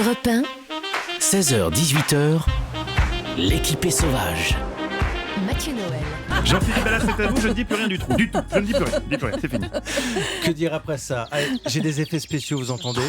Europe 1, 16h-18h, l'équipée sauvage. Mathieu Noël. Jean-Philippe Ballas, c'est à vous, je ne dis plus rien du tout. Je ne dis plus rien, c'est fini. Que dire après ça? Allez, j'ai des effets spéciaux, vous entendez?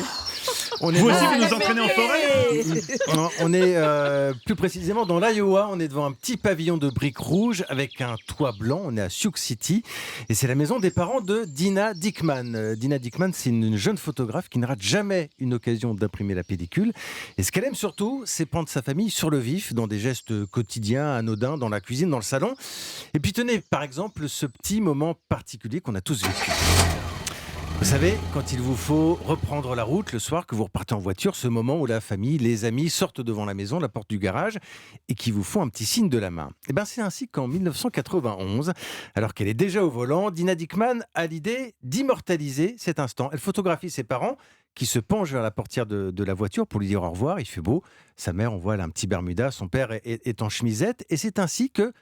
Vous aussi, vous nous entraînez en forêt? On est plus précisément dans l'Iowa. On est devant un petit pavillon de briques rouges avec un toit blanc. On est à Sioux City et c'est la maison des parents de Dina Dickman. Dina Dickman, c'est une jeune photographe qui ne rate jamais une occasion d'imprimer la pellicule. Et ce qu'elle aime surtout, c'est prendre sa famille sur le vif dans des gestes quotidiens, anodins, dans la cuisine, dans le salon. Et puis tenez, par exemple, ce petit moment particulier qu'on a tous vécu. Vous savez, quand il vous faut reprendre la route le soir, que vous repartez en voiture, ce moment où la famille, les amis sortent devant la maison, la porte du garage, et qui vous font un petit signe de la main. Et bien c'est ainsi qu'en 1991, alors qu'elle est déjà au volant, Dina Dickman a l'idée d'immortaliser cet instant. Elle photographie ses parents qui se penchent vers la portière de la voiture pour lui dire au revoir, il fait beau. Sa mère, on voit, elle a un petit Bermuda, son père est en chemisette, et c'est ainsi que,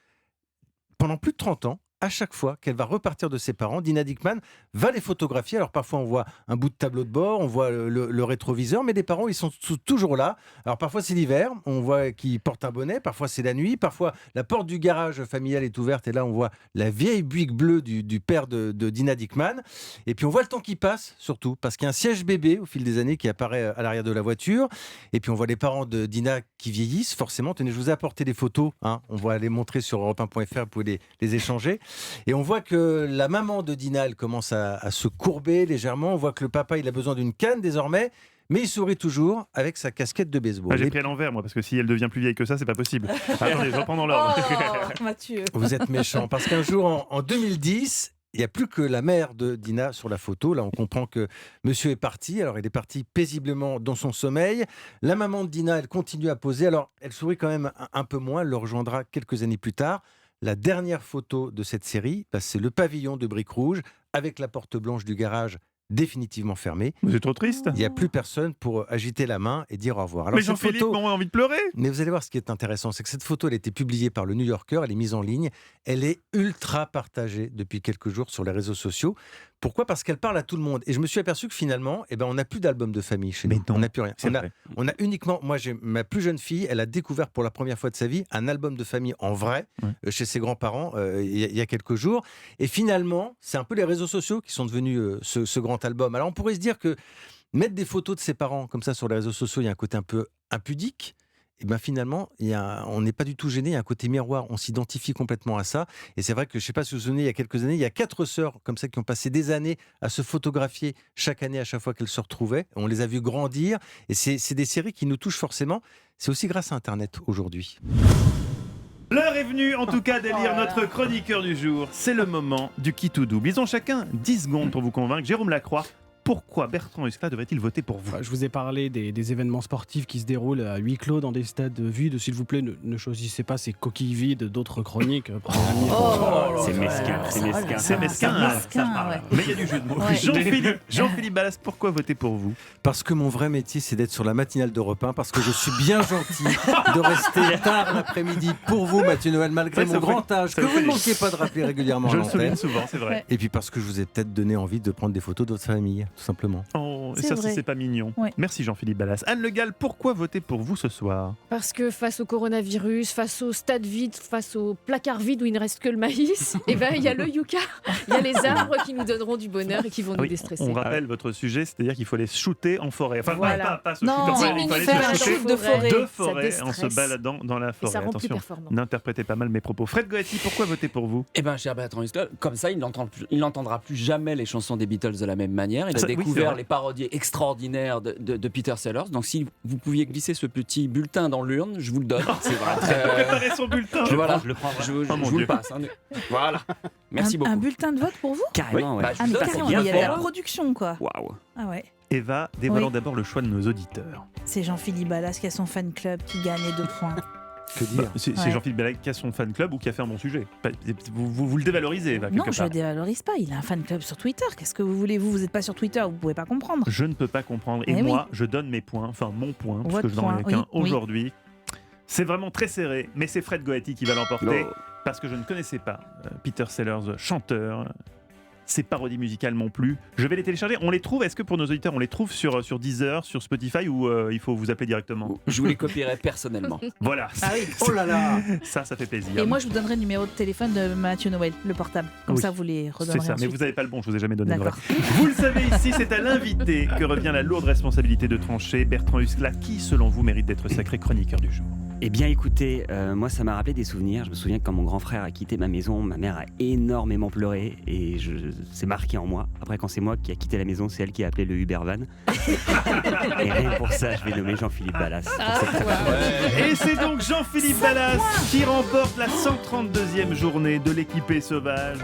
pendant plus de 30 ans, à chaque fois qu'elle va repartir de ses parents, Dina Dickman va les photographier. Alors parfois on voit un bout de tableau de bord, on voit le rétroviseur, mais les parents ils sont toujours là. Alors parfois c'est l'hiver, on voit qu'ils portent un bonnet, parfois c'est la nuit, parfois la porte du garage familial est ouverte et là on voit la vieille Buick bleue du père de Dina Dickman. Et puis on voit le temps qui passe surtout, parce qu'il y a un siège bébé au fil des années qui apparaît à l'arrière de la voiture. Et puis on voit les parents de Dina qui vieillissent forcément. Tenez, je vous ai apporté des photos, hein. On va les montrer sur europe1.fr, vous pouvez les échanger. Et on voit que la maman de Dina, elle commence à se courber légèrement. On voit que le papa, il a besoin d'une canne désormais. Mais il sourit toujours avec sa casquette de baseball. J'ai pris à l'envers, moi, parce que si elle devient plus vieille que ça, c'est pas possible. Attendez, je reprends dans l'ordre. Oh, Mathieu. Vous êtes méchant, parce qu'un jour, en 2010, il n'y a plus que la mère de Dina sur la photo. Là, on comprend que monsieur est parti. Alors, il est parti paisiblement dans son sommeil. La maman de Dina, elle continue à poser. Alors, elle sourit quand même un peu moins. Elle le rejoindra quelques années plus tard. La dernière photo de cette série, c'est le pavillon de briques rouges avec la porte blanche du garage définitivement fermée. Vous êtes trop triste. Il n'y a plus personne pour agiter la main et dire au revoir. Alors, mais Jean-Philippe, photo... on a envie de pleurer. Mais vous allez voir, ce qui est intéressant, c'est que cette photo, elle a été publiée par le New Yorker, elle est mise en ligne, elle est ultra partagée depuis quelques jours sur les réseaux sociaux. Pourquoi ? Parce qu'elle parle à tout le monde. Et je me suis aperçu que finalement, on n'a plus d'album de famille chez nous. On n'a plus rien. On a uniquement, moi, j'ai ma plus jeune fille, elle a découvert pour la première fois de sa vie un album de famille en vrai, chez ses grands-parents, il y a quelques jours. Et finalement, c'est un peu les réseaux sociaux qui sont devenus ce grand album. Alors on pourrait se dire que mettre des photos de ses parents comme ça sur les réseaux sociaux, il y a un côté un peu impudique. Et finalement, on n'est pas du tout gêné, il y a un côté miroir, on s'identifie complètement à ça. Et c'est vrai que, je ne sais pas si vous vous souvenez, il y a quelques années, il y a 4 sœurs comme ça qui ont passé des années à se photographier chaque année à chaque fois qu'elles se retrouvaient. On les a vues grandir et c'est des séries qui nous touchent forcément. C'est aussi grâce à Internet aujourd'hui. L'heure est venue, en tout cas, d'élire notre chroniqueur du jour. C'est le moment du qui tout double. Ils ont chacun 10 secondes pour vous convaincre. Jérôme Lacroix, pourquoi Bertrand Huskla devrait-il voter pour vous ? Je vous ai parlé des événements sportifs qui se déroulent à huis clos dans des stades vides. S'il vous plaît, ne choisissez pas ces coquilles vides d'autres chroniques. C'est mesquin. C'est mesquin. Mais il y a du jeu de mots. Ouais. Jean-Philippe Ballas, pourquoi voter pour vous ? Parce que mon vrai métier, c'est d'être sur la matinale d'Europe 1, parce que je suis bien gentil de rester tard l'après-midi pour vous, Mathieu Noël, malgré mon grand âge, que vous ne manquez pas de rappeler régulièrement. Je le souligne souvent, c'est vrai. Et puis parce que je vous ai peut-être donné envie de prendre des photos de votre famille, tout simplement. Oh, et ça, c'est pas mignon. Ouais. Merci Jean-Philippe Ballas. Anne Le Gall, pourquoi voter pour vous ce soir ? Parce que face au coronavirus, face au stade vide, face au placard vide où il ne reste que le maïs, il y a le yucca, il y a les arbres qui nous donneront du bonheur et qui vont nous déstresser. On rappelle votre sujet, c'est-à-dire qu'il faut les shooter en forêt. Enfin, voilà. pas se shooter en forêt, il faut aller se shooter de forêt en se baladant dans la forêt. Et ça rend Attention, plus performant. N'interprétez pas mal mes propos. Fred Goetti, pourquoi voter pour vous ? Cher Bertrand Huskla, comme ça, il n'entendra plus jamais les chansons des Beatles de la même manière. Il a découvert les parodies extraordinaires de Peter Sellers. Donc, si vous pouviez glisser ce petit bulletin dans l'urne, je vous le donne. C'est vrai. Préparez son bulletin. Je le prends. Je vous le passe. Voilà. Merci beaucoup. Un bulletin de vote pour vous ? Carrément, ouais. Mais carrément, il y a de la production, quoi. Waouh. Ah ouais. Eva, dévoilons d'abord le choix de nos auditeurs. C'est Jean-Philippe Ballas qui a son fan club qui gagne 2 points. Que dire ? C'est Jean-Philippe Ballas qui a son fan club ou qui a fait un bon sujet. Vous le dévalorisez, Eva, quelque Non, part. je le dévalorise pas. Il a un fan club sur Twitter. Qu'est-ce que vous voulez ? Vous n'êtes pas sur Twitter, vous pouvez pas comprendre. Je ne peux pas comprendre. Et moi, je donne mes points, enfin mon point, parce que je n'en ai qu'un aujourd'hui. C'est vraiment très serré, mais c'est Fred Goetti qui va l'emporter, parce que je ne connaissais pas Peter Sellers, chanteur. ces parodies musicales m'ont plu. Je vais les télécharger. On les trouve, est-ce que pour nos auditeurs, on les trouve sur Deezer, sur Spotify ou il faut vous appeler directement? Je vous les copierai personnellement. Voilà. Ah oui. Oh là là. Ça fait plaisir. Et moi, je vous donnerai le numéro de téléphone de Mathieu Noël, le portable. Comme Oui. ça, vous les C'est redonnerez ça, mais ensuite. vous n'avez pas le bon, je vous ai jamais donné le vrai. D'accord. Vous le savez ici, c'est à l'invité que revient la lourde responsabilité de trancher. Bertrand Huskla, qui selon vous mérite d'être sacré chroniqueur du jour? Eh bien écoutez, moi ça m'a rappelé des souvenirs. Je me souviens que quand mon grand frère a quitté ma maison, ma mère a énormément pleuré et c'est marqué en moi. Après quand c'est moi qui a quitté la maison, c'est elle qui a appelé le Uber Van. Et rien que pour ça, je vais nommer Jean-Philippe Ballas. Et c'est donc Jean-Philippe Ballas qui remporte la 132e journée de l'équipée sauvage.